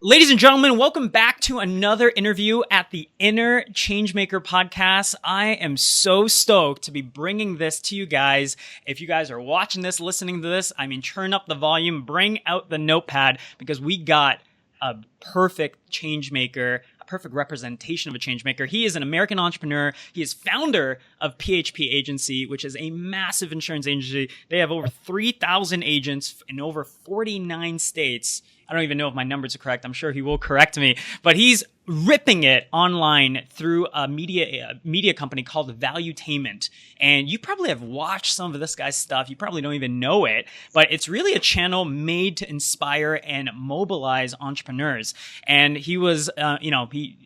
Ladies and gentlemen, welcome back to another interview at the Inner Changemaker podcast. I am so stoked to be bringing this to you guys. If you guys are watching this, listening to this, turn up the volume, bring out the notepad, because we got a perfect changemaker, a perfect representation of a changemaker. He is an American entrepreneur. He is founder of PHP Agency, which is a massive insurance agency. They have over 3,000 agents in over 49 states. I don't even know if my numbers are correct. I'm sure he will correct me, but he's ripping it online through a media company called Valuetainment. And you probably have watched some of this guy's stuff. You probably don't even know it, but it's really a channel made to inspire and mobilize entrepreneurs. And he was,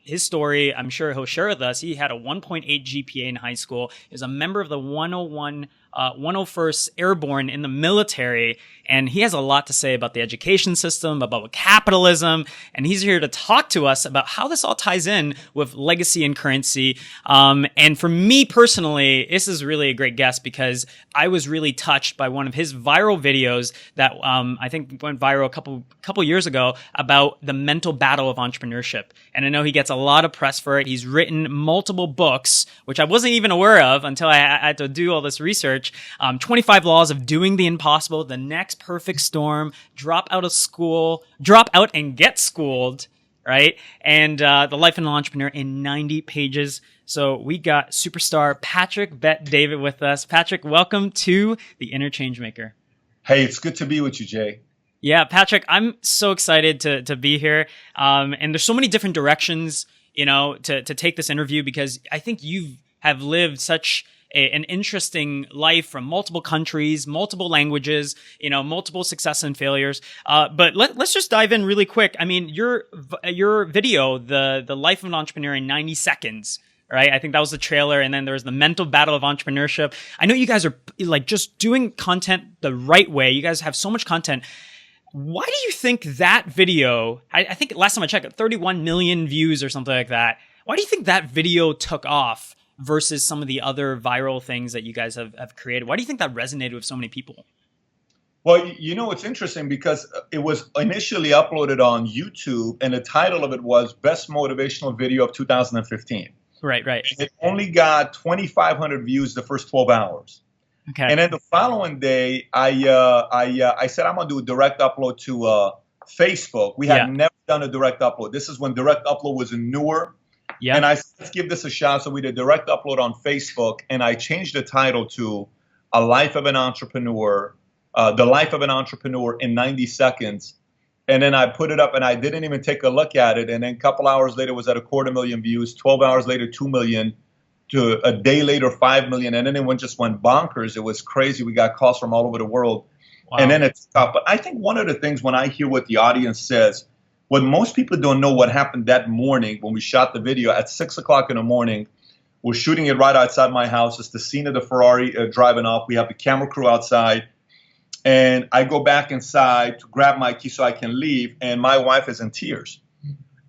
his story, I'm sure he'll share with us. He had a 1.8 GPA in high school. He was a member of the 101st Airborne in the military. And he has a lot to say about the education system, about capitalism. And he's here to talk to us about how this all ties in with legacy and currency. And for me personally, this is really a great guest because I was really touched by one of his viral videos that I think went viral a couple years ago about the mental battle of entrepreneurship. And I know he gets a lot of press for it. He's written multiple books, which I wasn't even aware of until I had to do all this research. 25 Laws of Doing the Impossible, The Next Perfect Storm, Drop Out and Get Schooled, right? And The Life of an Entrepreneur in 90 pages. So we got superstar Patrick Bet-David with us. Patrick, welcome to the Inner Changemaker. Hey, it's good to be with you, Jay. Yeah, Patrick, I'm so excited to be here. And there's so many different directions, to take this interview, because I think you have lived such an interesting life from multiple countries, multiple languages, multiple success and failures. But let's just dive in really quick. Your video, the Life of an Entrepreneur in 90 seconds, right? I think that was the trailer. And then there was the mental battle of entrepreneurship. I know you guys are just doing content the right way. You guys have so much content. Why do you think that video, I think last time I checked, 31 million views or something like that. Why do you think that video took off versus some of the other viral things that you guys have created? Why do you think that resonated with so many people? Well, it's interesting because it was initially uploaded on YouTube, and the title of it was Best Motivational Video of 2015. Right. It only got 2,500 views the first 12 hours. Okay. And then the following day, I said I'm going to do a direct upload to Facebook. We had never done a direct upload. This is when direct upload was newer. Yeah. And I said, let's give this a shot. So we did direct upload on Facebook, and I changed the title to A Life of an Entrepreneur, The Life of an Entrepreneur in 90 Seconds. And then I put it up, and I didn't even take a look at it. And then a couple hours later, it was at 250,000 views. 12 hours later, 2 million. To a day later, 5 million. And then it just went bonkers. It was crazy. We got calls from all over the world. Wow. And then it stopped. But I think one of the things when I hear what the audience says, what most people don't know what happened that morning when we shot the video at 6 o'clock in the morning. We're shooting it right outside my house. It's the scene of the Ferrari driving off. We have the camera crew outside. And I go back inside to grab my key so I can leave. And my wife is in tears.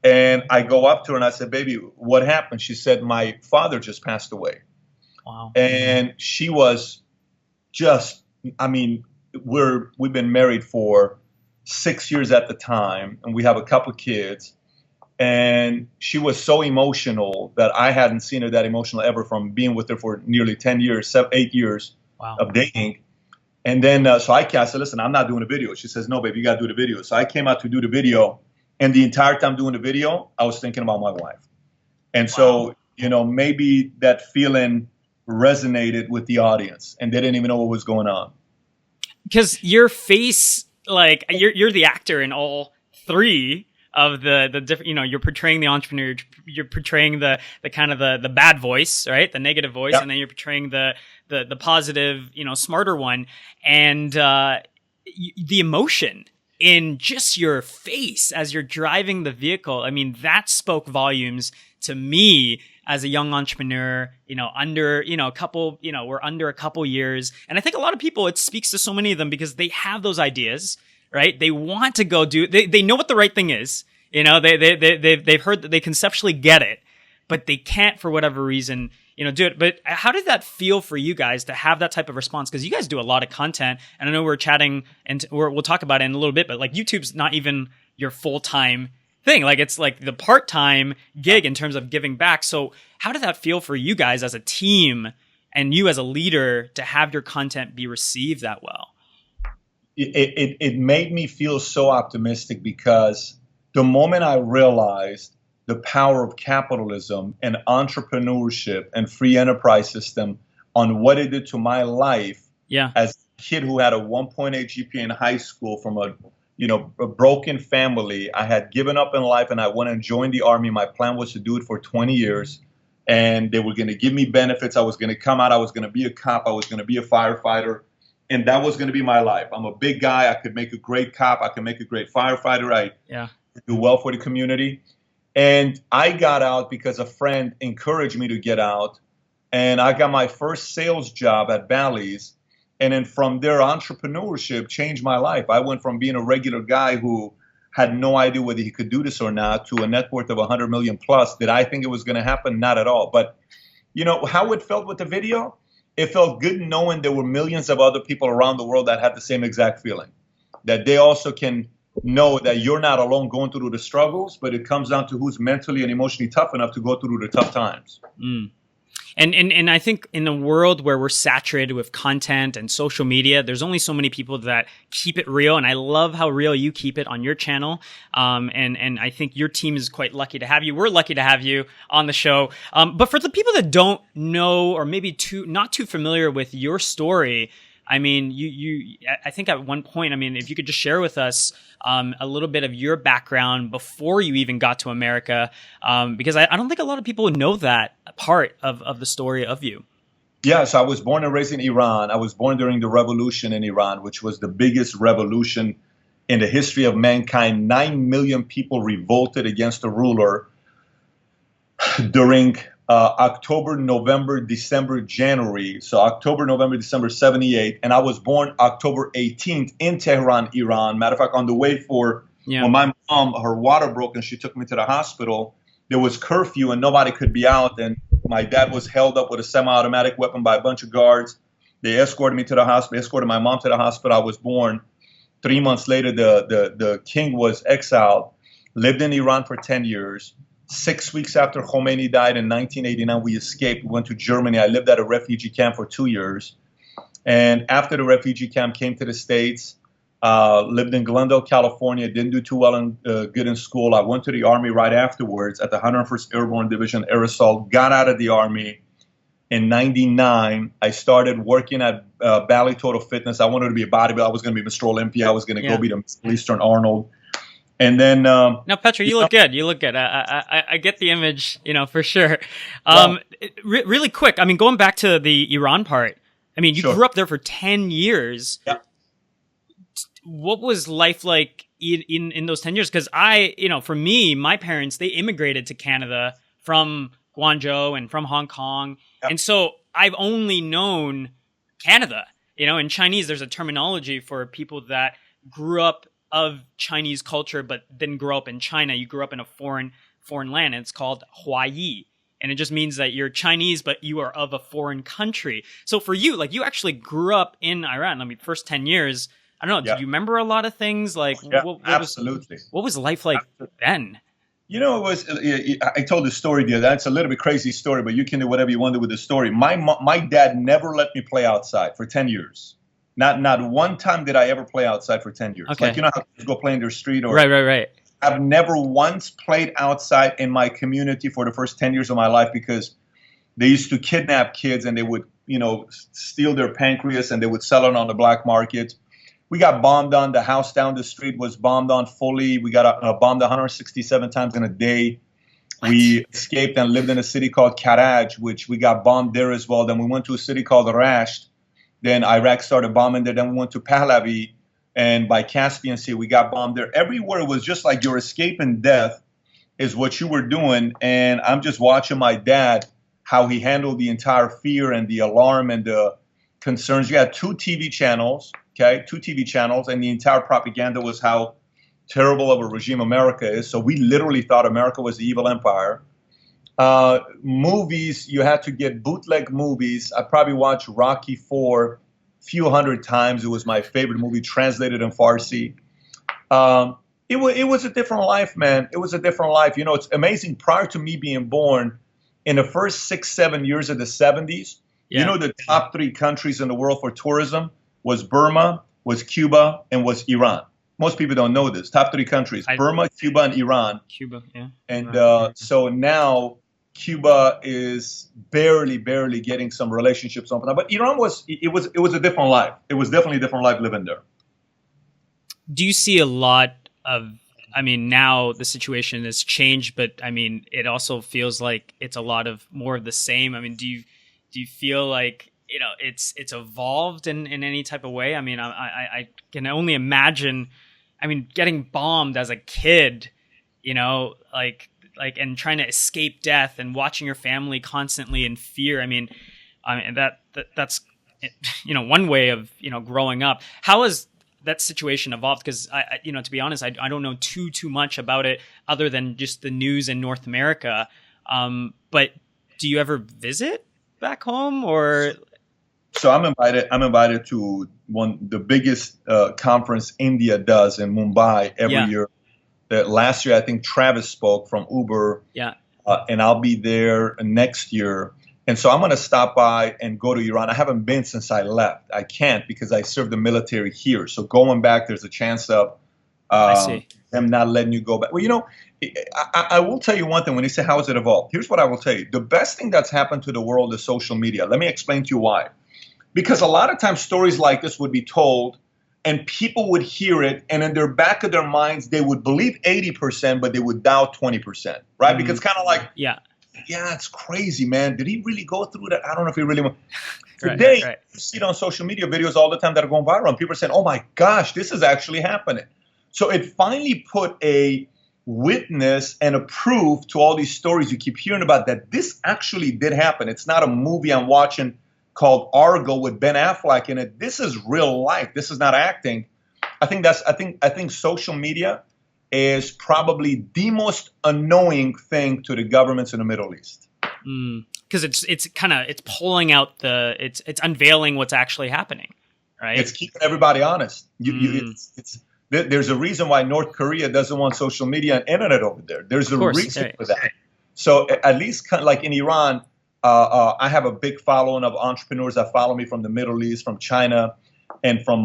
And I go up to her and I said, baby, what happened? She said, my father just passed away. Wow. And she was just, we've been married for 6 years at the time, and we have a couple kids. And she was so emotional that I hadn't seen her that emotional ever, from being with her for nearly 10 years, 8 years of dating. And then, so I said, listen, I'm not doing a video. She says, no, baby, you got to do the video. So I came out to do the video. And the entire time doing the video, I was thinking about my wife. And so, maybe that feeling resonated with the audience, and they didn't even know what was going on. Because your face, you're the actor in all three of the different, you're portraying the entrepreneur, you're portraying the kind of the bad voice, right? The negative voice. Yep. And then you're portraying the positive, smarter one. And the emotion in just your face as you're driving the vehicle. That spoke volumes to me as a young entrepreneur, under, we're under a couple years. And I think a lot of people, it speaks to so many of them because they have those ideas, right? They want to go they know what the right thing is. They've heard that, they conceptually get it, but they can't for whatever reason, do it. But how did that feel for you guys to have that type of response? Because you guys do a lot of content, and I know we're chatting, and we'll talk about it in a little bit, but YouTube's not even your full-time thing. Like it's like the part-time gig in terms of giving back. So how did that feel for you guys as a team and you as a leader to have your content be received that well? It made me feel so optimistic because the moment I realized the power of capitalism and entrepreneurship and free enterprise system on what it did to my life as a kid who had a 1.8 GPA in high school from a broken family. I had given up in life and I went and joined the Army. My plan was to do it for 20 years and they were going to give me benefits. I was going to come out. I was going to be a cop. I was going to be a firefighter. And that was going to be my life. I'm a big guy. I could make a great cop. I could make a great firefighter. I do well for the community. And I got out because a friend encouraged me to get out. And I got my first sales job at Bally's. And then from there, entrepreneurship changed my life. I went from being a regular guy who had no idea whether he could do this or not to a net worth of 100 million plus. Did I think it was going to happen? Not at all. But you know how it felt with the video? It felt good knowing there were millions of other people around the world that had the same exact feeling, that they also can know that you're not alone going through the struggles, but it comes down to who's mentally and emotionally tough enough to go through the tough times. And I think in a world where we're saturated with content and social media, there's only so many people that keep it real. And I love how real you keep it on your channel. And I think your team is quite lucky to have you. We're lucky to have you on the show. But for the people that don't know, or maybe not too familiar with your story, I mean, I think at one point, I mean, if you could just share with us a little bit of your background before you even got to America, because I don't think a lot of people know that part of the story of you. Yes, I was born and raised in Iran. I was born during the revolution in Iran, which was the biggest revolution in the history of mankind. 9 million people revolted against the ruler during October, November, December, January. So October, November, December, 78. And I was born October 18th in Tehran, Iran. Matter of fact, on the way when my mom, her water broke and she took me to the hospital, there was curfew and nobody could be out. And my dad was held up with a semi-automatic weapon by a bunch of guards. They escorted me to the hospital, escorted my mom to the hospital. I was born. 3 months later, the king was exiled, lived in Iran for 10 years. 6 weeks after Khomeini died in 1989, we escaped. We went to Germany. I lived at a refugee camp for 2 years. And after the refugee camp, came to the States, lived in Glendale, California, didn't do too well and good in school. I went to the Army right afterwards at the 101st Airborne Division Air Assault, got out of the Army. In 99, I started working at Bally Total Fitness. I wanted to be a bodybuilder. I was going to be Mr. Olympia. I was going to go be the Middle Eastern Arnold. And then now, Petra, you look good. You look good. I get the image, for sure. Really quick. I mean, going back to the Iran part. I mean, you grew up there for 10 years. Yeah. What was life like in those 10 years? Because for me, my parents, they immigrated to Canada from Guangzhou and from Hong Kong. Yep. And so I've only known Canada. In Chinese, there's a terminology for people that grew up of Chinese culture, but didn't grow up in China. You grew up in a foreign land, and it's called Huayi. And it just means that you're Chinese, but you are of a foreign country. So for you, like, you actually grew up in Iran. I mean, first 10 years, I don't know, did you remember a lot of things? Like, absolutely. What was life like then? It was, I told the story there. That's a little bit crazy story, but you can do whatever you want to do with the story. My dad never let me play outside for 10 years. Not one time did I ever play outside for 10 years. Okay. Like, how kids go play in their street or Right. I've never once played outside in my community for the first 10 years of my life because they used to kidnap kids and they would, steal their pancreas and they would sell it on the black market. We got bombed on. The house down the street was bombed on fully. We got bombed 167 times in a day. What? We escaped and lived in a city called Karaj, which we got bombed there as well. Then we went to a city called Rasht. Then Iraq started bombing there. Then we went to Pahlavi, and by Caspian Sea, we got bombed there. Everywhere it was just like your escaping death is what you were doing. And I'm just watching my dad, how he handled the entire fear and the alarm and the concerns. You had 2 TV channels, okay? 2 TV channels, and the entire propaganda was how terrible of a regime America is. So we literally thought America was the evil empire. Movies, you had to get bootleg movies. I probably watched Rocky IV a few hundred times. It was my favorite movie, translated in Farsi. It was a different life, man. It was a different life. You know, it's amazing. Prior to me being born, in the first 6, 7 years of the 70s, you know, the top 3 countries in the world for tourism was Burma, was Cuba, and was Iran. Most people don't know this. Top 3 countries: Burma, Cuba, and Iran. Cuba, yeah. And so now Cuba is barely getting some relationships open up. But Iran was a different life. It was definitely a different life living there. Do you see a lot of, I mean, now the situation has changed, but I mean, it also feels like it's a lot of more of the same. I mean, do you feel like, you know, it's evolved in any type of way? I mean, I can only imagine, I mean, getting bombed as a kid, you know, like and trying to escape death and watching your family constantly in fear. I mean that's, you know, one way of, you know, growing up. How has that situation evolved? Because I you know, to be honest, I don't know too much about it other than just the news in North America. But do you ever visit back home, or? So I'm invited to the biggest conference India does in Mumbai every year. Last year, I think Travis spoke from Uber. Yeah. And I'll be there next year. And so I'm going to stop by and go to Iran. I haven't been since I left. I can't because I served the military here. So going back, there's a chance of them not letting you go back. Well, you know, I will tell you one thing when you say how has it evolved. Here's what I will tell you. The best thing that's happened to the world is social media. Let me explain to you why. Because a lot of times stories like this would be told and people would hear it, and in their back of their minds, they would believe 80%, but they would doubt 20%, right? Mm-hmm. Because kind of like, yeah, it's crazy, man. Did he really go through that? I don't know if he really went. Today, you see it on social media videos all the time that are going viral, and people are saying, oh my gosh, this is actually happening. So it finally put a witness and a proof to all these stories you keep hearing about that this actually did happen. It's not a movie I'm watching called Argo with Ben Affleck in it. This is real life. This is not acting. I think social media is probably the most annoying thing to the governments in the Middle East. Because it's pulling out it's unveiling what's actually happening, right? It's keeping everybody honest. There's a reason why North Korea doesn't want social media and internet over there. There's a reason for that. So at least like in Iran, I have a big following of entrepreneurs that follow me from the Middle East, from China, and from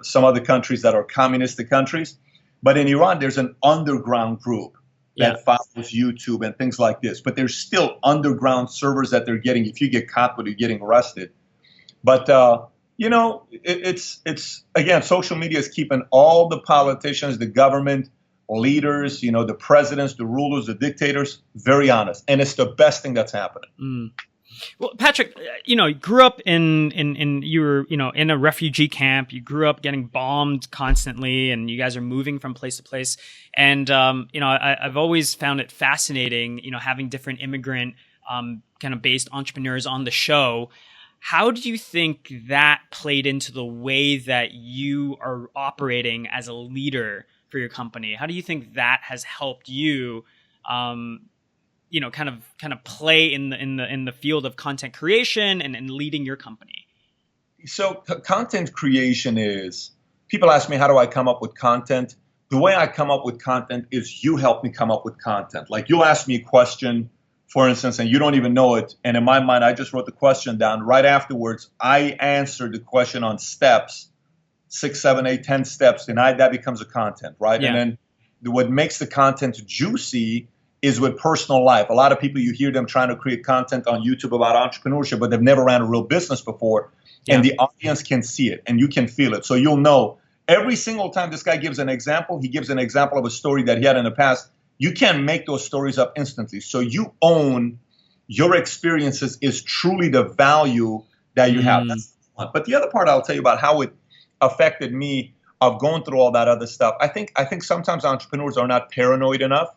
some other countries that are communistic countries. But in Iran, there's an underground group that follows YouTube and things like this. But there's still underground servers that they're getting. If you get caught with it, you're getting arrested. But you know, it's again, social media is keeping all the politicians, the government, leaders, you know, the presidents, the rulers, the dictators, very honest. And it's the best thing that's happening. Well, Patrick, you know, you grew up you were, you know, in a refugee camp. You grew up getting bombed constantly, and you guys are moving from place to place. And, you know, I've always found it fascinating, you know, having different immigrant kind of based entrepreneurs on the show. How do you think that played into the way that you are operating as a leader for your company? How do you think that has helped you, you know, kind of play in the field of content creation and leading your company? So content creation is, people ask me, how do I come up with content? The way I come up with content is you help me come up with content. Like you'll ask me a question, for instance, and you don't even know it. And in my mind, I just wrote the question down. Right afterwards, I answered the question on steps, 6, 7, 8, 10 steps, and that becomes a content, right? Yeah. And then what makes the content juicy is with personal life. A lot of people, you hear them trying to create content on YouTube about entrepreneurship, but they've never ran a real business before. Yeah. And the audience can see it and you can feel it. So you'll know every single time this guy gives an example, he gives an example of a story that he had in the past. You can't make those stories up instantly. So you own your experiences is truly the value that you have. That's one. But the other part I'll tell you about how it affected me of going through all that other stuff. I think sometimes entrepreneurs are not paranoid enough.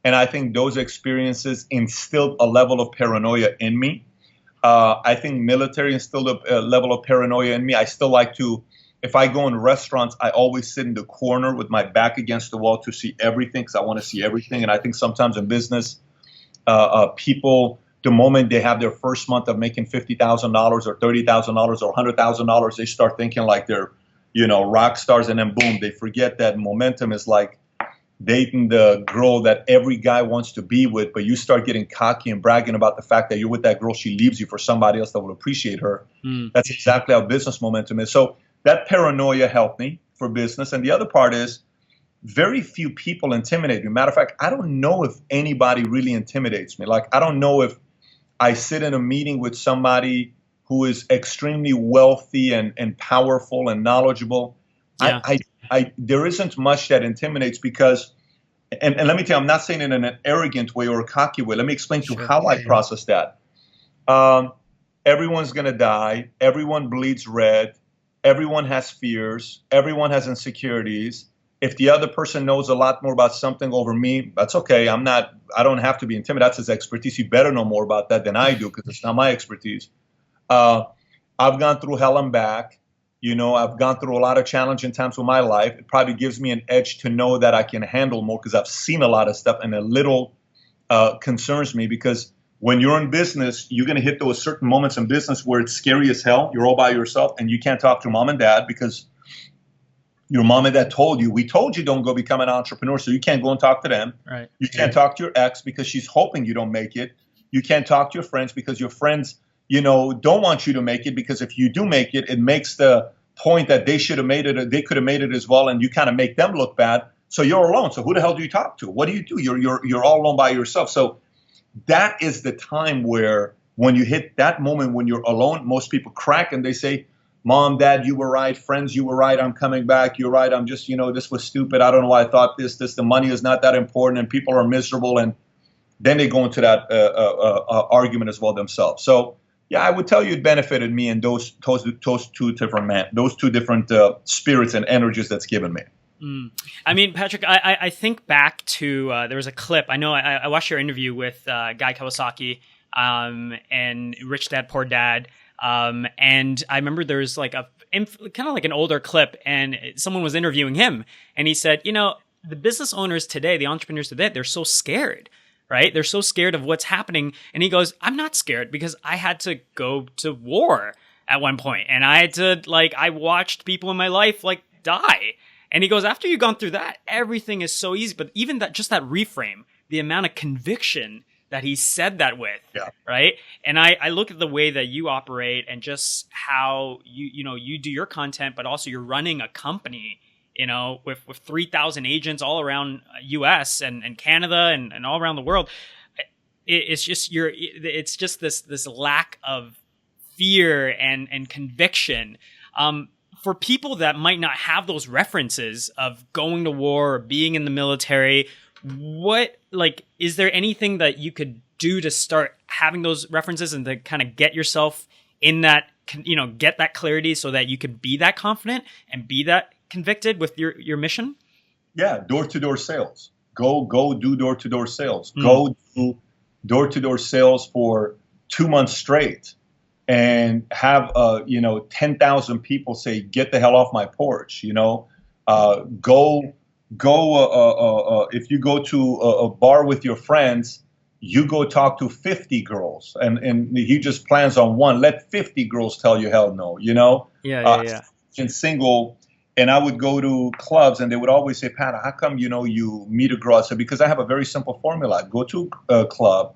And I think those experiences instilled a level of paranoia in me. I think military instilled a level of paranoia in me. I still like to, if I go in restaurants, I always sit in the corner with my back against the wall to see everything because I want to see everything. And I think sometimes in business, people, the moment they have their first month of making $50,000 or $30,000 or $100,000, they start thinking like they're rock stars, and then boom, they forget that momentum is like dating the girl that every guy wants to be with, but you start getting cocky and bragging about the fact that you're with that girl, she leaves you for somebody else that will appreciate her. That's exactly how business momentum is. So that paranoia helped me for business. And the other part is very few people intimidate me. Matter of fact, I don't know if anybody really intimidates me. Like, I don't know if I sit in a meeting with somebody who is extremely wealthy and powerful and knowledgeable. Yeah. There isn't much that intimidates because, and let me tell you, I'm not saying it in an arrogant way or a cocky way. Let me explain to you how I process that. Everyone's going to die. Everyone bleeds red. Everyone has fears. Everyone has insecurities. If the other person knows a lot more about something over me, that's okay. I don't have to be intimidated. That's his expertise. You better know more about that than I do because it's not my expertise. I've gone through hell and back. I've gone through a lot of challenging times with my life. It probably gives me an edge to know that I can handle more because I've seen a lot of stuff, and a little concerns me because when you're in business, you're going to hit those certain moments in business where it's scary as hell. You're all by yourself and you can't talk to mom and dad because your mom and dad told you, we told you don't go become an entrepreneur, so you can't go and talk to them. Right. You can't talk to your ex because she's hoping you don't make it. You can't talk to your friends because your friends don't want you to make it, because if you do make it, it makes the point that they should have made it, or they could have made it as well, and you kind of make them look bad. So you're alone. So who the hell do you talk to? What do? You're all alone by yourself. So that is the time where, when you hit that moment when you're alone, most people crack and they say, Mom, Dad, you were right. Friends, you were right. I'm coming back. You're right. I'm just, this was stupid. I don't know why I thought this. The money is not that important, and people are miserable. And then they go into that argument as well themselves. So yeah, I would tell you it benefited me in those two different spirits and energies that's given me. I mean, Patrick, I think back to there was a clip. I know I watched your interview with Guy Kawasaki and Rich Dad Poor Dad, and I remember there was like kind of like an older clip, and someone was interviewing him, and he said, the business owners today, the entrepreneurs today, they're so scared. Right? They're so scared of what's happening. And he goes, I'm not scared because I had to go to war at one point. And I had to, I watched people in my life, die. And he goes, after you've gone through that, everything is so easy. But even that reframe, the amount of conviction that he said that with, right? And I look at the way that you operate and just how you do your content, but also you're running a company, with 3,000 agents all around US and Canada and all around the world. It's just this lack of fear and conviction. For people that might not have those references of going to war or being in the military, is there anything that you could do to start having those references and to kind of get yourself in that, get that clarity so that you could be that confident and be that convicted with your mission? Yeah, door-to-door sales. Go do door-to-door sales. Go do door-to-door sales for 2 months straight and have 10,000 people say, get the hell off my porch. Go if you go to a bar with your friends, you go talk to 50 girls, and he just plans on one. Let 50 girls tell you hell no, Yeah. And single. And I would go to clubs, and they would always say, Pat, how come, you meet a girl? I said, because I have a very simple formula. I'd go to a club,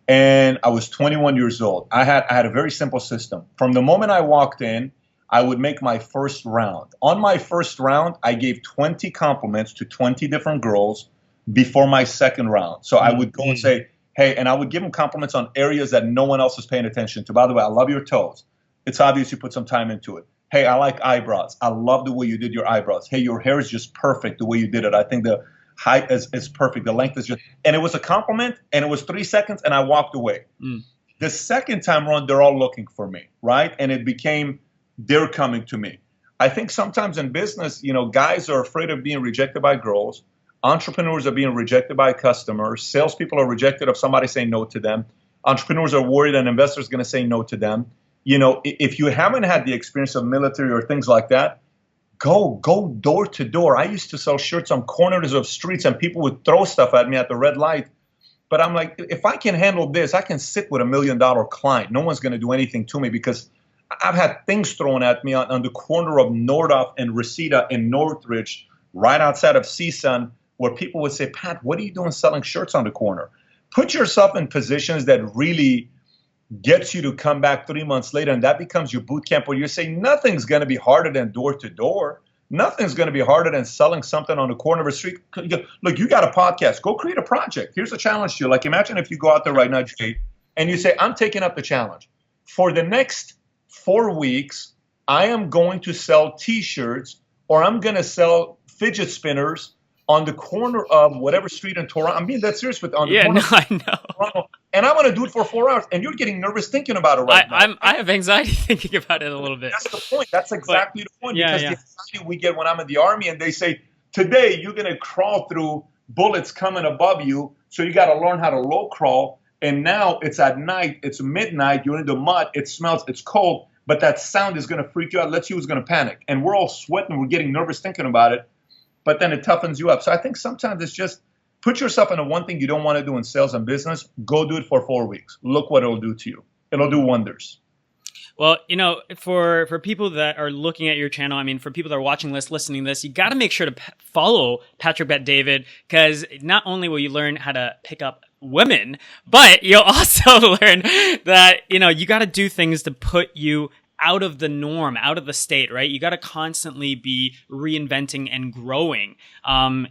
and I was 21 years old. I had a very simple system. From the moment I walked in, I would make my first round. On my first round, I gave 20 compliments to 20 different girls before my second round. So I would go and say, hey, and I would give them compliments on areas that no one else is paying attention to. By the way, I love your toes. It's obvious you put some time into it. Hey, I like eyebrows. I love the way you did your eyebrows. Hey, your hair is just perfect the way you did it. I think the height is perfect. The length is just, and it was a compliment, and it was 3 seconds, and I walked away. The second time around, they're all looking for me, right? And it became, they're coming to me. I think sometimes in business, guys are afraid of being rejected by girls. Entrepreneurs are being rejected by customers. Salespeople are rejected of somebody saying no to them. Entrepreneurs are worried an investor is going to say no to them. If you haven't had the experience of military or things like that, go door to door. I used to sell shirts on corners of streets, and people would throw stuff at me at the red light. But I'm like, if I can handle this, I can sit with $1 million client. No one's going to do anything to me because I've had things thrown at me on the corner of Nordhoff and Reseda in Northridge, right outside of CSUN, where people would say, Pat, what are you doing selling shirts on the corner? Put yourself in positions that really gets you to come back 3 months later, and that becomes your boot camp, where you say nothing's going to be harder than door to door. Nothing's going to be harder than selling something on the corner of a street. Look, you got a podcast. Go create a project. Here's a challenge to you. Like, imagine if you go out there right now, Jay, and you say, I'm taking up the challenge. For the next 4 weeks, I am going to sell T-shirts, or I'm going to sell fidget spinners on the corner of whatever street in Toronto. I'm being that serious with on the corner. I know. Toronto, and I'm going to do it for 4 hours, and you're getting nervous thinking about it now. I have anxiety thinking about it a little bit. That's the point. That's exactly the point. Because the anxiety we get when I'm in the Army, and they say, today you're going to crawl through bullets coming above you, so you got to learn how to low crawl. And now it's at night, it's midnight, you're in the mud, it smells, it's cold, but that sound is going to freak you out. Let's see who's going to panic. And we're all sweating, we're getting nervous thinking about it, but then it toughens you up. So I think sometimes it's just put yourself into one thing you don't want to do in sales and business. Go do it for 4 weeks. Look what it'll do to you. It'll do wonders. Well, for people that are looking at your channel, I mean, for people that are watching this, listening to this, you got to make sure to follow Patrick Bet David, because not only will you learn how to pick up women, but you'll also learn that, you got to do things to put you out of the norm, out of the state, right? You got to constantly be reinventing and growing. And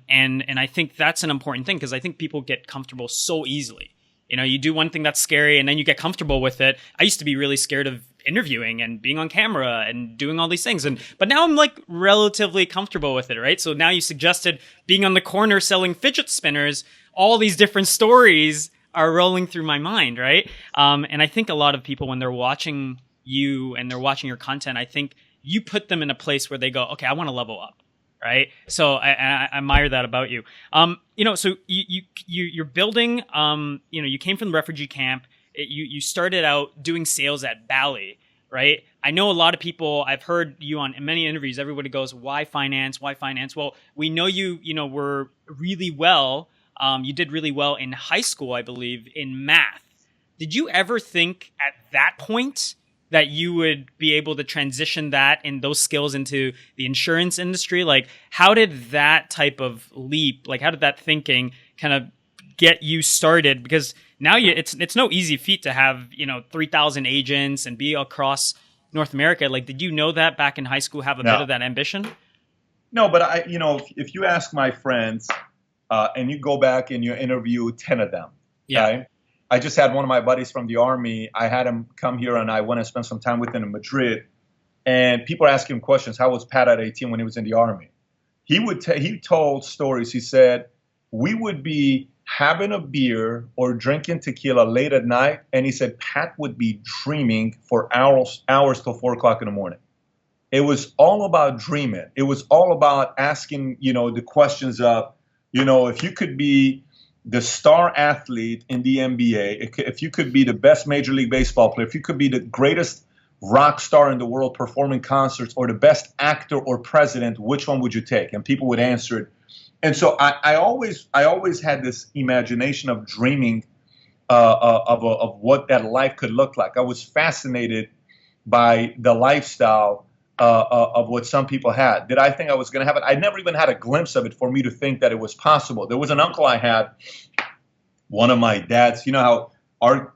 I think that's an important thing, because I think people get comfortable so easily. You do one thing that's scary and then you get comfortable with it. I used to be really scared of interviewing and being on camera and doing all these things. But now I'm like relatively comfortable with it, right? So now you suggested being on the corner selling fidget spinners. All these different stories are rolling through my mind, right? And I think a lot of people, when they're watching you and they're watching your content, I think you put them in a place where they go, okay, I want to level up. Right. So I admire that about you. So you're building, you came from the refugee camp. You started out doing sales at Bally, right? I know a lot of people, I've heard you on many interviews, everybody goes, why finance? Why finance? Well, we know you were really well. You did really well in high school, I believe, in math. Did you ever think at that point that you would be able to transition that and those skills into the insurance industry? Like, how did that type of leap, like how did that thinking kind of get you started? Because now it's no easy feat to have, 3,000 agents and be across North America. Like, did you know that back in high school, have a bit of that ambition? No, but if you ask my friends and you go back and you interview 10 of them, okay? I just had one of my buddies from the Army. I had him come here, and I went and spent some time with him in Madrid. And people are asking him questions. How was Pat at 18 when he was in the Army? He told stories. He said, we would be having a beer or drinking tequila late at night. And he said, Pat would be dreaming for hours till 4 o'clock in the morning. It was all about dreaming. It was all about asking, the questions of, if you could be the star athlete in the NBA, if you could be the best Major League Baseball player, if you could be the greatest rock star in the world performing concerts, or the best actor or president, which one would you take? And people would answer it. And so I always had this imagination of dreaming of what that life could look like. I was fascinated by the lifestyle of what some people had. Did I think I was going to have it? I never even had a glimpse of it for me to think that it was possible. There was an uncle I had, one of my dads. You know how our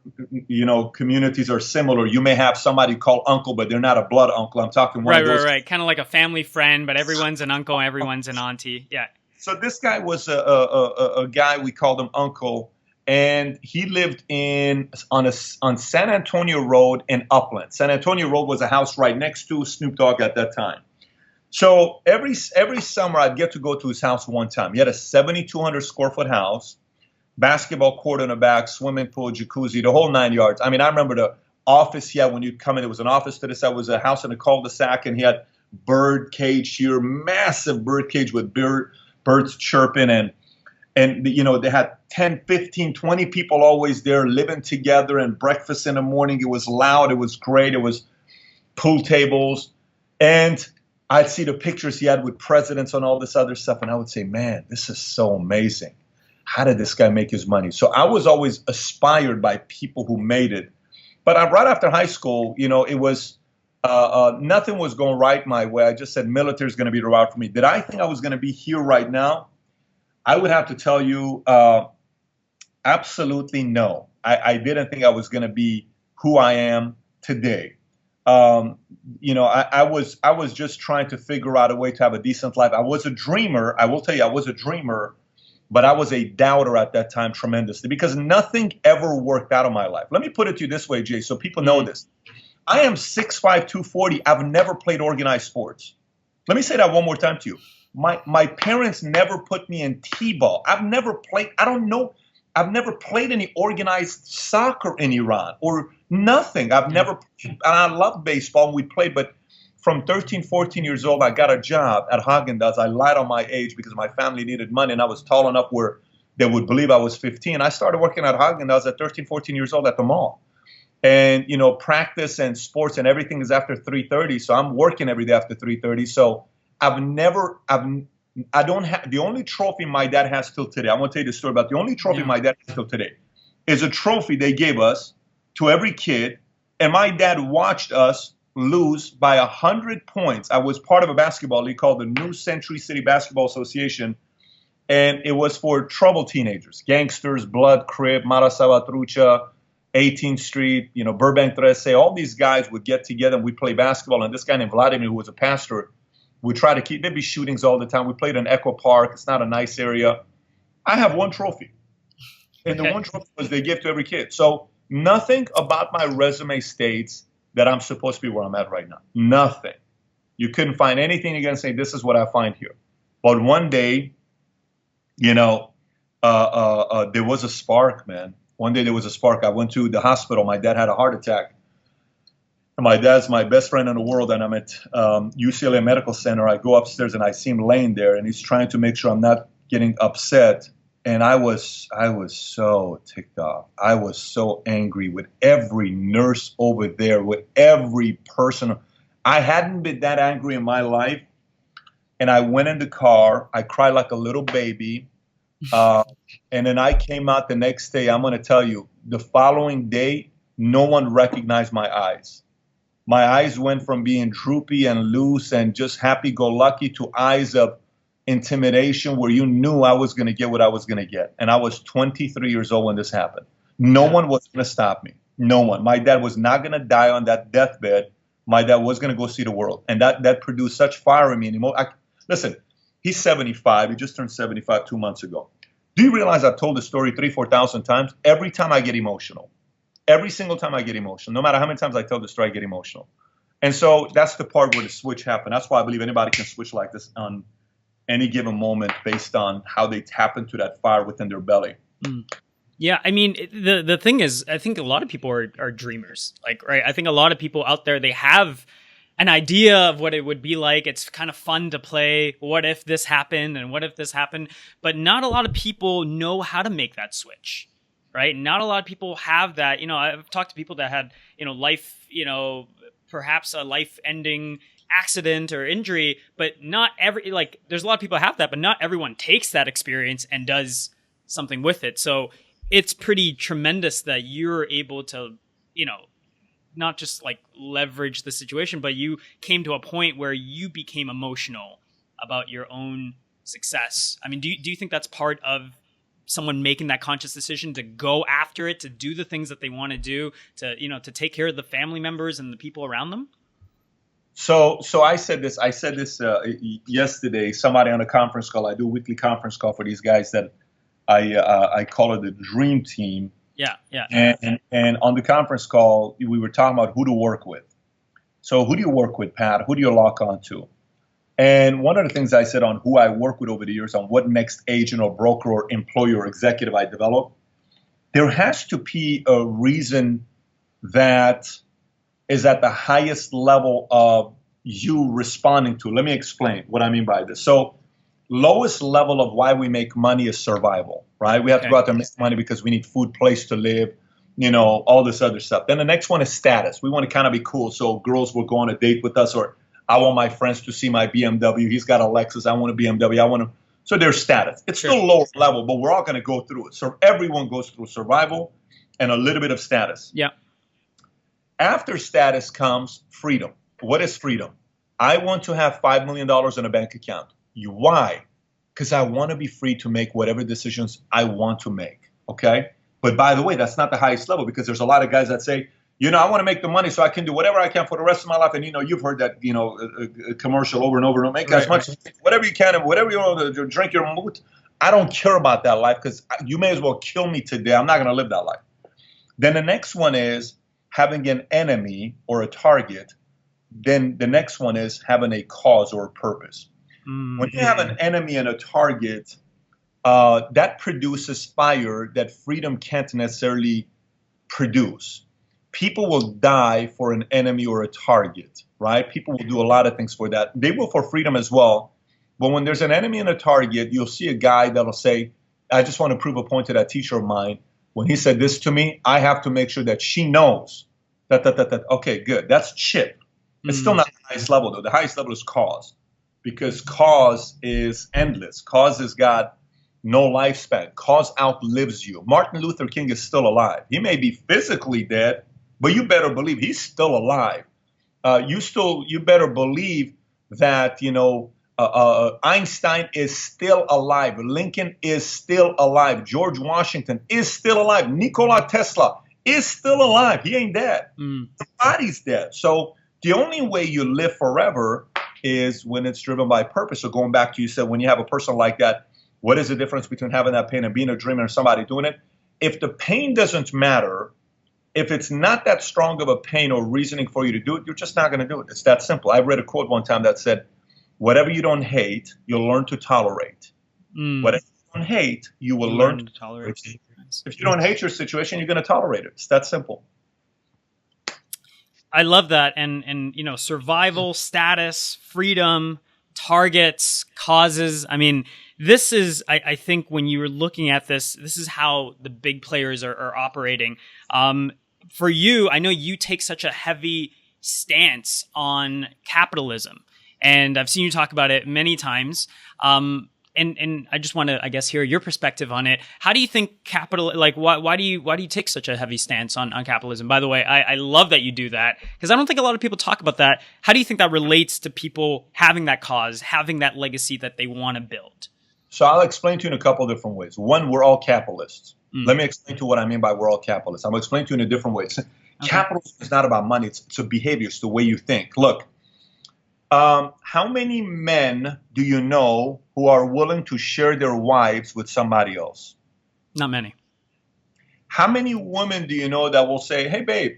communities are similar. You may have somebody called uncle, but they're not a blood uncle. I'm talking one of those. Right. Kind of like a family friend, but everyone's an uncle, everyone's an auntie. Yeah. So this guy was a guy, we called him Uncle. And he lived on San Antonio Road in Upland. San Antonio Road was a house right next to Snoop Dogg at that time. So every summer I'd get to go to his house one time. He had a 7,200 square foot house, basketball court in the back, swimming pool, jacuzzi, the whole 9 yards. I mean, I remember the office he had when you'd come in. There was an office to the side. It was a house in a cul-de-sac, and he had bird cage here, massive bird cage with birds chirping, and they had 10, 15, 20 people always there living together, and breakfast in the morning. It was loud. It was great. It was pool tables. And I'd see the pictures he had with presidents and all this other stuff. And I would say, man, this is so amazing. How did this guy make his money? So I was always aspired by people who made it. But right after high school, it was Nothing was going right my way. I just said military is going to be the route for me. Did I think I was going to be here right now? I would have to tell you, absolutely no. I didn't think I was going to be who I am today. I was just trying to figure out a way to have a decent life. I was a dreamer. I will tell you, I was a dreamer, but I was a doubter at that time tremendously because nothing ever worked out in my life. Let me put it to you this way, Jay, so people know this. I am 6'5", 240. I've never played organized sports. Let me say that one more time to you. My parents never put me in T-ball. I've never played, I don't know, I've never played any organized soccer in Iran or nothing. I've never, and I love baseball, we played, but from 13, 14 years old, I got a job at Haagen-Dazs. I lied on my age because my family needed money and I was tall enough where they would believe I was 15. I started working at Haagen-Dazs at 13, 14 years old at the mall. And, practice and sports and everything is after 3:30. So I'm working every day after 3:30. So I don't have, the only trophy my dad has till today, I'm going to tell you the story about the only trophy my dad has till today is a trophy they gave us to every kid. And my dad watched us lose by 100 points. I was part of a basketball league called the New Century City Basketball Association. And it was for troubled teenagers, gangsters, Blood, Crip, Mara Salvatrucha, 18th Street, Burbank 13. All these guys would get together and we'd play basketball. And this guy named Vladimir, who was a pastor, would try to keep, there'd be shootings all the time. We played in Echo Park. It's not a nice area. I have one trophy. And the one trophy was they give to every kid. So nothing about my resume states that I'm supposed to be where I'm at right now. Nothing. You couldn't find anything you're going to say, this is what I find here. But one day, there was a spark, man. One day there was a spark. I went to the hospital. My dad had a heart attack. And my dad's my best friend in the world, and I'm at UCLA Medical Center. I go upstairs and I see him laying there, and he's trying to make sure I'm not getting upset. And I was so ticked off. I was so angry with every nurse over there, with every person. I hadn't been that angry in my life. And I went in the car. I cried like a little baby. And then I came out the next day. I'm going to tell you, the following day, no one recognized my eyes. My eyes went from being droopy and loose and just happy-go-lucky to eyes of intimidation where you knew I was going to get what I was going to get. And I was 23 years old when this happened. No one was going to stop me. No one. My dad was not going to die on that deathbed. My dad was going to go see the world. And that produced such fire in me. Listen, he's 75. He just turned 75 2 months ago. Do you realize I've told the story 3,000, 4,000 times? Every time I get emotional. Every single time I get emotional. No matter how many times I tell the story, I get emotional. And so that's the part where the switch happened. That's why I believe anybody can switch like this on any given moment based on how they tap into that fire within their belly. Mm. Yeah, I mean, the thing is, I think a lot of people are dreamers. Right? I think a lot of people out there, they have an idea of what it would be like. It's kind of fun to play. What if this happened? And what if this happened? But not a lot of people know how to make that switch, right? Not a lot of people have that. I've talked to people that had, life, perhaps a life-ending accident or injury, but not there's a lot of people have that, but not everyone takes that experience and does something with it. So it's pretty tremendous that you're able to, not just leverage the situation, but you came to a point where you became emotional about your own success. I mean, do you think that's part of someone making that conscious decision to go after it, to do the things that they want to do, to take care of the family members and the people around them? So I said this yesterday, somebody on a conference call. I do a weekly conference call for these guys that I call it the dream team. Yeah. And on the conference call, we were talking about who to work with. So who do you work with, Pat? Who do you lock onto? And one of the things I said on who I work with over the years, on what next agent or broker or employee or executive I develop, there has to be a reason that is at the highest level of you responding to. Let me explain what I mean by this. So lowest level of why we make money is survival, right? We have to go out there and make money because we need food, place to live, all this other stuff. Then the next one is status. We want to kind of be cool. So girls will go on a date with us, or I want my friends to see my BMW. He's got a Lexus. I want a BMW. So there's status. It's still lower level, but we're all going to go through it. So everyone goes through survival and a little bit of status. Yeah. After status comes freedom. what is freedom? I want to have $5 million in a bank account. Why? Because I want to be free to make whatever decisions I want to make. Okay. But by the way, that's not the highest level, because there's a lot of guys that say, I want to make the money so I can do whatever I can for the rest of my life. And, you've heard that, a commercial over and over and make as much, whatever you can, and whatever you want to drink your mood. I don't care about that life, because you may as well kill me today. I'm not going to live that life. Then the next one is having an enemy or a target. Then the next one is having a cause or a purpose. Mm-hmm. When you have an enemy and a target, that produces fire that freedom can't necessarily produce. People will die for an enemy or a target, right? People will do a lot of things for that. They will for freedom as well. But when there's an enemy and a target, you'll see a guy that'll say, I just want to prove a point to that teacher of mine. When he said this to me, I have to make sure that she knows that. Okay, good. That's chip. It's still not the highest level, though. The highest level is cause, because cause is endless. Cause has got no lifespan. Cause outlives you. Martin Luther King is still alive. He may be physically dead, but you better believe he's still alive. You better believe that, Einstein is still alive. Lincoln is still alive. George Washington is still alive. Nikola Tesla is still alive. He ain't dead. The body's dead. So the only way you live forever is when it's driven by purpose. So going back to you said, when you have a person like that, what is the difference between having that pain and being a dreamer and somebody doing it? If the pain doesn't matter, if it's not that strong of a pain or reasoning for you to do it, you're just not going to do it. It's that simple. I read a quote one time that said, whatever you don't hate, you'll learn to tolerate. Whatever you don't hate, you will learn to tolerate. If you don't hate your situation, you're going to tolerate it. It's that simple. I love that. And survival, status, freedom, targets, causes. I mean, this is, I think when you were looking at this is how the big players are operating. For you, I know you take such a heavy stance on capitalism, and I've seen you talk about it many times. And I just want to, I guess, hear your perspective on it. How do you think why do you take such a heavy stance on capitalism? By the way, I love that you do that, because I don't think a lot of people talk about that. How do you think that relates to people having that cause, having that legacy that they want to build? So I'll explain to you in a couple of different ways. One, we're all capitalists. Let me explain to you what I mean by we're all capitalists. I'm going to explain to you in a different way. Okay. Capitalism is not about money. It's a behavior. It's the way you think. Look, how many men do you know who are willing to share their wives with somebody else? Not many. How many women do you know that will say, hey, babe,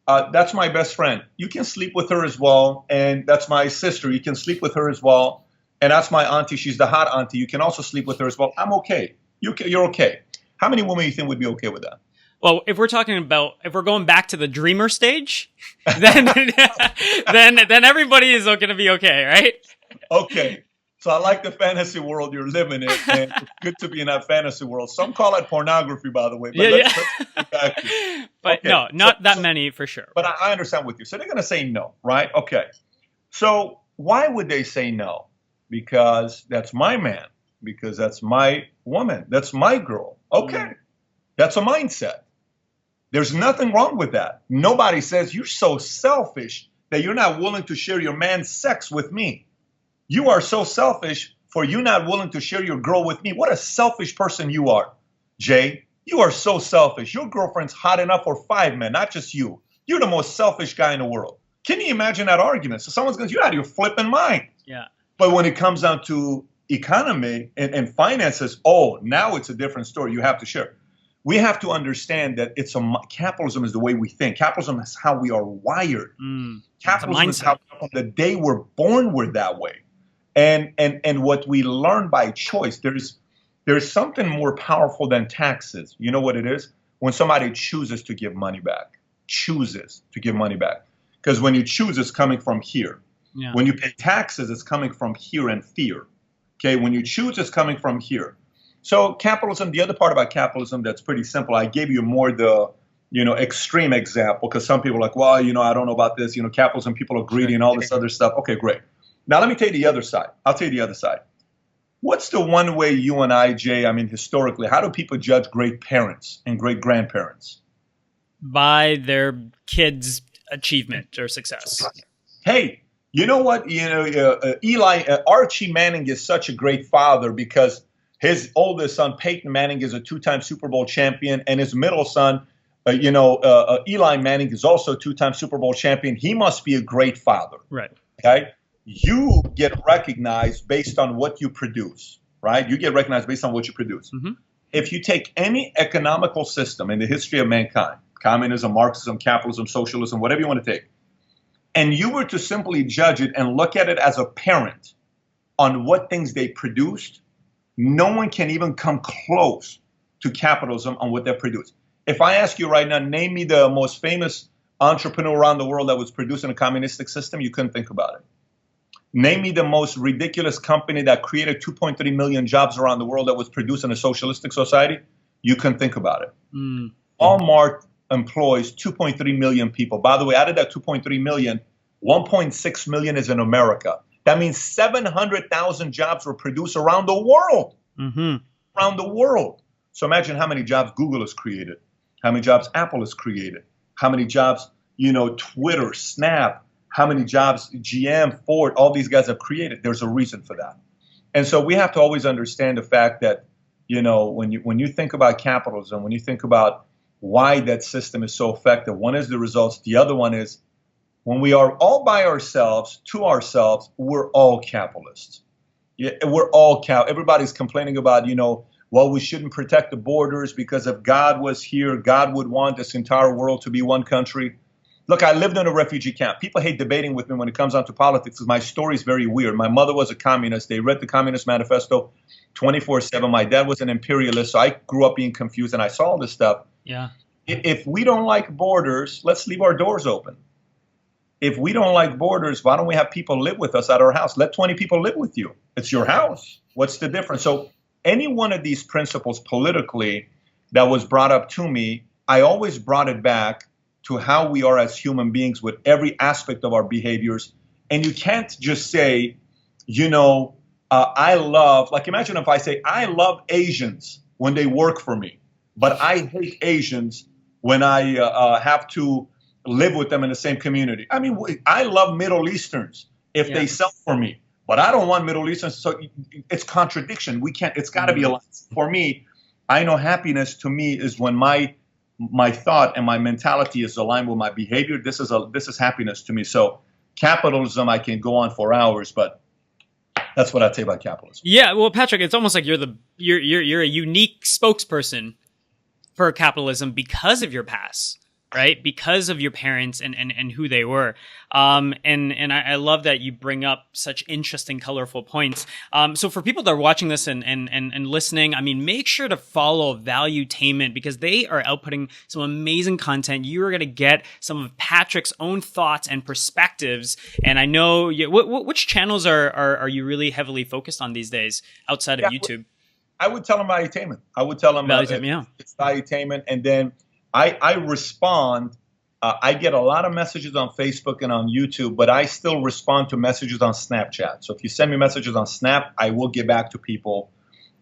that's my best friend. You can sleep with her as well. And that's my sister. You can sleep with her as well. And that's my auntie. She's the hot auntie. You can also sleep with her as well. I'm okay. You're okay. How many women do you think would be okay with that? Well, if we're going back to the dreamer stage, then then everybody is going to be okay, right? Okay. So I like the fantasy world you're living in, and it's good to be in that fantasy world. Some call it pornography, by the way. But let's get back to it. But okay. No, not that many for sure. But I understand with you. So they're going to say no, right? Okay. So why would they say no? Because that's my man. Because that's my woman. That's my girl. Okay. That's a mindset. There's nothing wrong with that. Nobody says you're so selfish that you're not willing to share your man's sex with me. You are so selfish for you not willing to share your girl with me. What a selfish person you are, Jay. You are so selfish. Your girlfriend's hot enough for 5 men, not just you. You're the most selfish guy in the world. Can you imagine that argument? So someone's going, you're out of your flipping mind. Yeah. But when it comes down to economy and finances, now it's a different story. You have to share. We have to understand that capitalism is the way we think. Capitalism is how we are wired. Capitalism is how from the day we're born, we're that way. And what we learn by choice, there's something more powerful than taxes. You know what it is? When somebody chooses to give money back. Because when you choose, it's coming from here. Yeah. When you pay taxes, it's coming from here and fear. Okay, when you choose, it's coming from here. So capitalism, the other part about capitalism that's pretty simple, I gave you more the, extreme example, because some people are like, well, I don't know about this, capitalism, people are greedy and all this other stuff. Okay, great. Now let me tell you the other side. I'll tell you the other side. What's the one way you and I, Jay, historically, how do people judge great parents and great grandparents? By their kids' achievement or success. Hey, you know what? Archie Manning is such a great father because his oldest son, Peyton Manning, is a two-time Super Bowl champion, and his middle son, Eli Manning, is also a two-time Super Bowl champion. He must be a great father. Right. Okay. You get recognized based on what you produce, right? You get recognized based on what you produce. Mm-hmm. If you take any economical system in the history of mankind, communism, Marxism, capitalism, socialism, whatever you want to take, and you were to simply judge it and look at it as a parent on what things they produced, no one can even come close to capitalism on what they produced. If I ask you right now, name me the most famous entrepreneur around the world that was produced in a communistic system, you couldn't think about it. Name me the most ridiculous company that created 2.3 million jobs around the world that was produced in a socialistic society, you couldn't think about it. Walmart employs 2.3 million people. By the way, out of that 2.3 million, 1.6 million is in America. That means 700,000 jobs were produced around the world. Mm-hmm. Around the world. So imagine how many jobs Google has created, how many jobs Apple has created, how many jobs, Twitter, Snap, how many jobs GM, Ford, all these guys have created. There's a reason for that. And so we have to always understand the fact that, when you think about capitalism, when you think about why that system is so effective, one is the results. The other one is when we are all by ourselves, to ourselves, we're all capitalists. Yeah, we're all everybody's complaining about, well, we shouldn't protect the borders because if God was here, God would want this entire world to be one country. Look, I lived in a refugee camp. People hate debating with me when it comes down to politics because my story is very weird. My mother was a communist. They read the Communist Manifesto 24/7. My dad was an imperialist, so I grew up being confused and I saw all this stuff. Yeah. If we don't like borders, let's leave our doors open. If we don't like borders, why don't we have people live with us at our house? Let 20 people live with you. It's your house. What's the difference? So any one of these principles politically that was brought up to me, I always brought it back to how we are as human beings with every aspect of our behaviors. And you can't just say, I love, like imagine if I say, I love Asians when they work for me, but I hate Asians when I have to live with them in the same community. I mean, I love Middle Easterns if they sell for me, but I don't want Middle Easterns. So it's contradiction. It's got to be aligned. For me, I know happiness to me is when my thought and my mentality is aligned with my behavior. This is happiness to me. So capitalism, I can go on for hours, but that's what I'd say about capitalism. Yeah, well, Patrick, it's almost like you're a unique spokesperson for capitalism because of your past, right? Because of your parents and who they were. And I love that you bring up such interesting, colorful points. So for people that are watching this and listening, I mean, make sure to follow Valuetainment because they are outputting some amazing content. You are going to get some of Patrick's own thoughts and perspectives. And I know, which channels are you really heavily focused on these days outside of YouTube? I would tell them Valuetainment. I would tell them it's Valuetainment. And then I respond. I get a lot of messages on Facebook and on YouTube, but I still respond to messages on Snapchat. So if you send me messages on Snap, I will get back to people.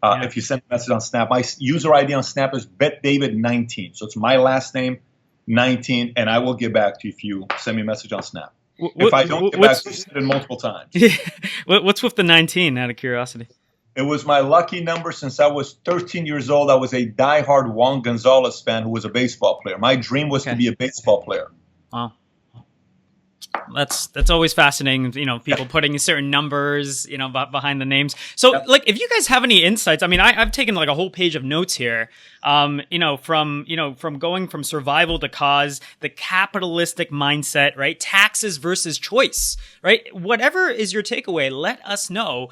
If you send me a message on Snap, my user ID on Snap is BetDavid19. So it's my last name, 19, and I will get back to you if you send me a message on Snap. If I don't get back to you, send it multiple times. What's with the 19, out of curiosity? It was my lucky number since I was 13 years old. I was a diehard Juan Gonzalez fan who was a baseball player. My dream was to be a baseball player. Wow. That's always fascinating, people putting certain numbers, behind the names. So like, if you guys have any insights, I mean, I've taken like a whole page of notes here, from going from survival to cause, the capitalistic mindset, right? Taxes versus choice, right? Whatever is your takeaway, let us know,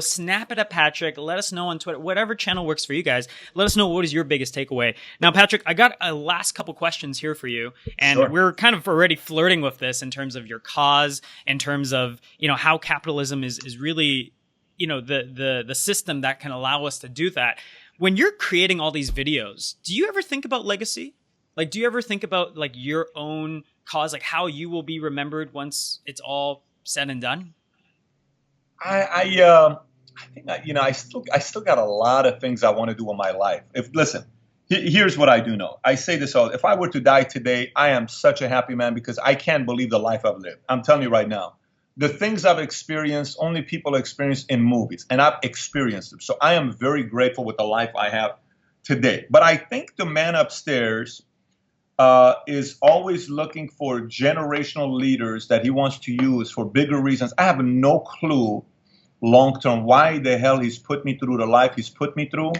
snap it at Patrick, let us know on Twitter, whatever channel works for you guys. Let us know what is your biggest takeaway. Now, Patrick, I got a last couple questions here for you. And we're kind of already flirting with this in terms of your cause, in terms of, how capitalism is really, the system that can allow us to do that. When you're creating all these videos, do you ever think about legacy? Like, do you ever think about like your own cause, like how you will be remembered once it's all said and done? I think I still got a lot of things I want to do in my life. Here's Here's what I do know. I say this all. If I were to die today, I am such a happy man because I can't believe the life I've lived. I'm telling you right now. The things I've experienced, only people experience in movies, and I've experienced them. So I am very grateful with the life I have today. But I think the man upstairs is always looking for generational leaders that he wants to use for bigger reasons. I have no clue long term why the hell he's put me through the life he's put me through.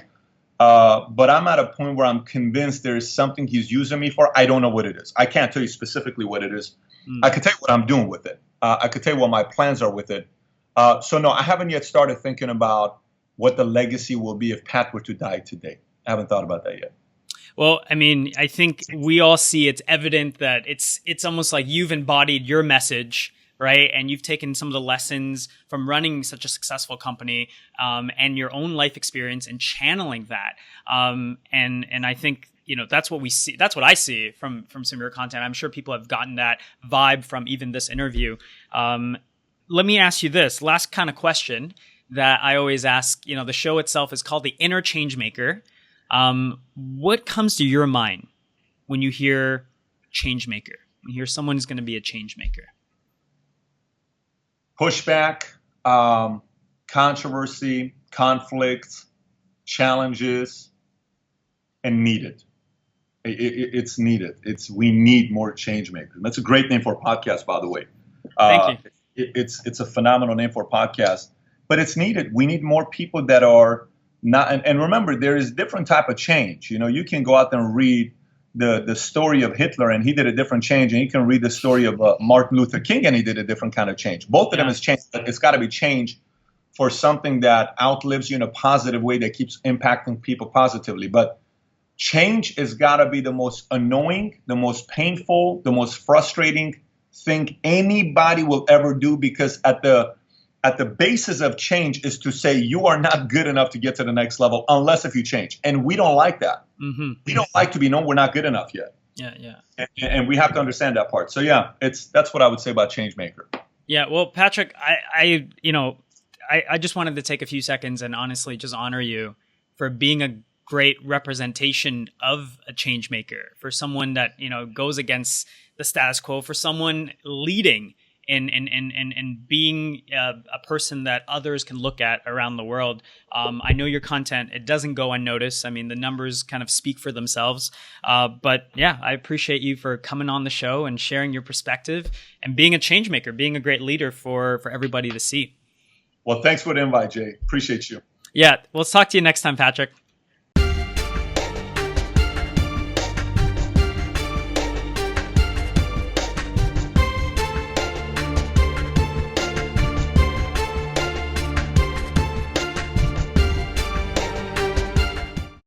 But I'm at a point where I'm convinced there is something he's using me for. I don't know what it is. I can't tell you specifically what it is. I can tell you what I'm doing with it. I could tell you what my plans are with it. So no, I haven't yet started thinking about what the legacy will be if Pat were to die today. I haven't thought about that yet. Well, I mean, I think we all see it's evident that it's almost like you've embodied your message, right? And you've taken some of the lessons from running such a successful company and your own life experience and channeling that. And I think, that's what we see. That's what I see from some of your content. I'm sure people have gotten that vibe from even this interview. Let me ask you this last kind of question that I always ask. The show itself is called The Inner Changemaker. What comes to your mind when you hear changemaker? When you hear someone who's going to be a changemaker? Pushback, controversy, conflict, challenges, and needed. It's needed. We need more change makers. That's a great name for a podcast, by the way. Thank you. It's a phenomenal name for a podcast, but it's needed. We need more people that are not. And remember, there is different type of change. You can go out there and read the story of Hitler, and he did a different change, and you can read the story of Martin Luther King, and he did a different kind of change. Both of them is change, but it's got to be change for something that outlives you in a positive way that keeps impacting people positively. But change has got to be the most annoying, the most painful, the most frustrating thing anybody will ever do, because at the basis of change is to say you are not good enough to get to the next level unless if you change. And we don't like that. Mm-hmm. We don't like to be known we're not good enough yet. Yeah. And we have to understand that part. So yeah, that's what I would say about Changemaker. Yeah, well, Patrick, I just wanted to take a few seconds and honestly just honor you for being a great representation of a change maker, for someone that goes against the status quo, for someone leading and being a person that others can look at around the world. I know your content, it doesn't go unnoticed. I mean, the numbers kind of speak for themselves. But yeah, I appreciate you for coming on the show and sharing your perspective and being a change maker, being a great leader for everybody to see. Well, thanks for the invite, Jay. Appreciate you. Yeah, we'll talk to you next time, Patrick.